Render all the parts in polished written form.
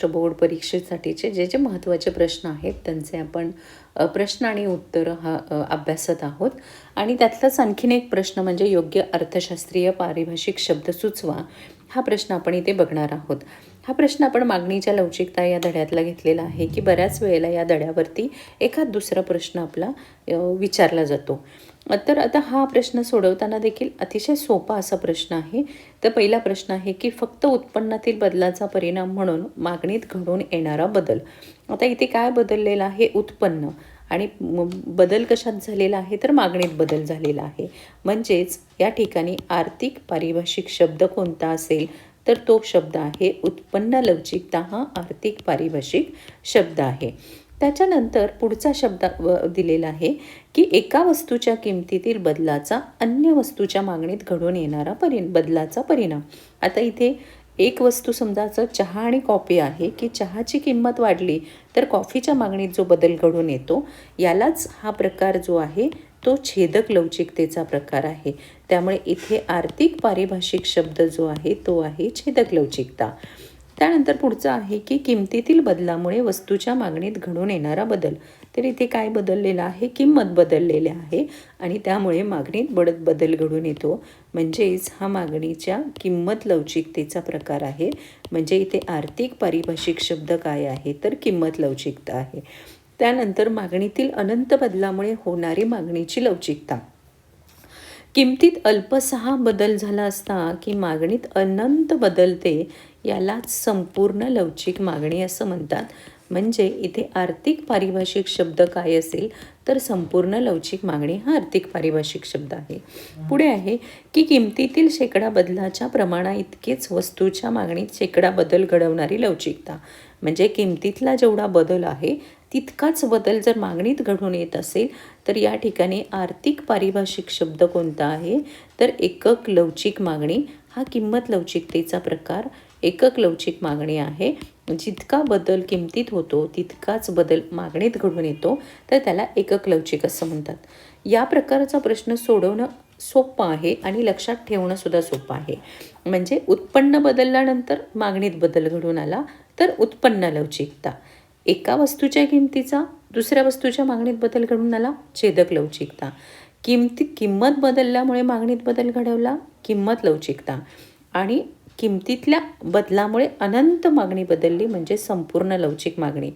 Board परीक्षेसाठीचे जे जे महत्त्वाचे प्रश्न आहेत त्यांचे आपण प्रश्न आणि उत्तरं अभ्यासत आहोत. आणि त्यातलाच आणखीन एक प्रश्न म्हणजे योग्य अर्थशास्त्रीय पारिभाषिक शब्द सुचवा, हा प्रश्न आपण इथे बघणार आहोत. हा प्रश्न आपण मागणीच्या लवचिकता या धड्यातला घेतलेला आहे की बऱ्याच वेळेला या धड्यावरती एखाद दुसरा प्रश्न आपला विचारला जातो. तर आता हा प्रश्न सोडवताना देखील अतिशय सोपा असा प्रश्न आहे. तर पहिला प्रश्न आहे की फक्त उत्पन्नातील बदलाचा परिणाम म्हणून मागणीत घडून येणारा बदल. आता इथे काय बदललेलं आहे? उत्पन्न. आणि बदल कशात झालेला आहे? तर मागणीत बदल झालेला आहे. म्हणजेच या ठिकाणी आर्थिक पारिभाषिक शब्द कोणता असेल तर तो शब्द आहे उत्पन्न लवचिकता. हा आर्थिक पारिभाषिक शब्द आहे. त्याच्यानंतर पुढचा शब्द दिलेला आहे की एका वस्तूच्या किमतीतील बदलाचा अन्य वस्तूच्या मागणीत घडून येणारा बदलाचा परिणाम. आता इथे एक वस्तू समजायचं चहा आणि कॉफी आहे की चहाची किंमत वाढली तर कॉफीच्या मागणीत जो बदल घडून येतो यालाच हा प्रकार जो आहे तो छेदक लवचिकतेचा प्रकार आहे. त्यामुळे इथे आर्थिक पारिभाषिक शब्द जो आहे तो आहे छेदक लवचिकता. त्यानंतर पुढचं आहे की किमतीतील बदलामुळे वस्तूच्या मागणीत घडून येणारा बदल. तर इथे काय बदललेलं आहे? किंमत बदललेली आहे आणि त्यामुळे मागणीत बदल घडून येतो. म्हणजेच हा मागणीच्या किंमत लवचिकतेचा प्रकार आहे. म्हणजे इथे आर्थिक पारिभाषिक शब्द काय आहे तर किंमत लवचिकता आहे. त्यानंतर मागणीतील अनंत बदलामुळे होणारी मागणीची लवचिकता. किमतीत अल्पसहा बदल झाला असता की मागणीत अनंत बदलते यालाच संपूर्ण लवचिक मागणी असं म्हणतात. म्हणजे इथे आर्थिक पारिभाषिक शब्द काय असेल तर संपूर्ण लवचिक मागणी हा आर्थिक पारिभाषिक शब्द आहे. पुढे आहे की किमतीतील शेकडा बदलाच्या प्रमाणा इतकेच वस्तूच्या मागणीत शेकडा बदल घडवणारी लवचिकता. म्हणजे किमतीतला जेवढा बदल आहे तितकाच बदल जर मागणीत घडून येत असेल तर या ठिकाणी आर्थिक पारिभाषिक शब्द कोणता आहे तर एकक लवचिक मागणी. हा किंमत लवचिकतेचा प्रकार एकक लवचिक मागणी आहे. जितका बदल किमतीत होतो तितकाच बदल मागणीत घडून येतो तर त्याला एकक लवचिक असं म्हणतात. या प्रकारचा प्रश्न सोडवणं सोपं आहे आणि लक्षात ठेवणं सुद्धा सोपं आहे. म्हणजे उत्पन्न बदलल्यानंतर मागणीत बदल घडून आला तर उत्पन्न लवचिकता. एका वस्तूच्या किमतीचा दुसऱ्या वस्तूच्या मागणीत बदल घडून आला छेदक लवचिकता. किंमत बदलल्यामुळे मागणीत बदल घडवला किंमत लवचिकता. आणि किमतीतल्या बदलामुळे अनंत मागणी बदलली म्हणजे संपूर्ण लवचिक मागणी.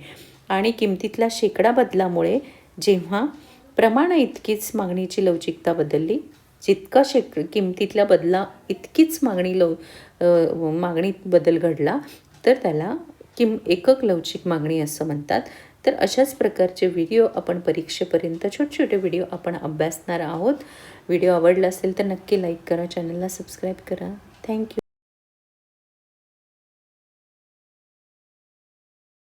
आणि किमतीतल्या शेकडा बदलामुळे जेव्हा प्रमाणा इतकीच मागणीची लवचिकता बदलली, जितका किमतीतल्या बदला इतकीच मागणीत बदल घडला तर त्याला एकक लवचिक मागणी असं म्हणतात. तर अशाच प्रकारचे व्हिडिओ आपण परीक्षेपर्यंत छोटे छोटे व्हिडिओ आपण अभ्यासणार आहोत. व्हिडिओ आवडला असेल तर नक्की लाईक करा, चॅनलला सबस्क्राईब करा. थँक्यू.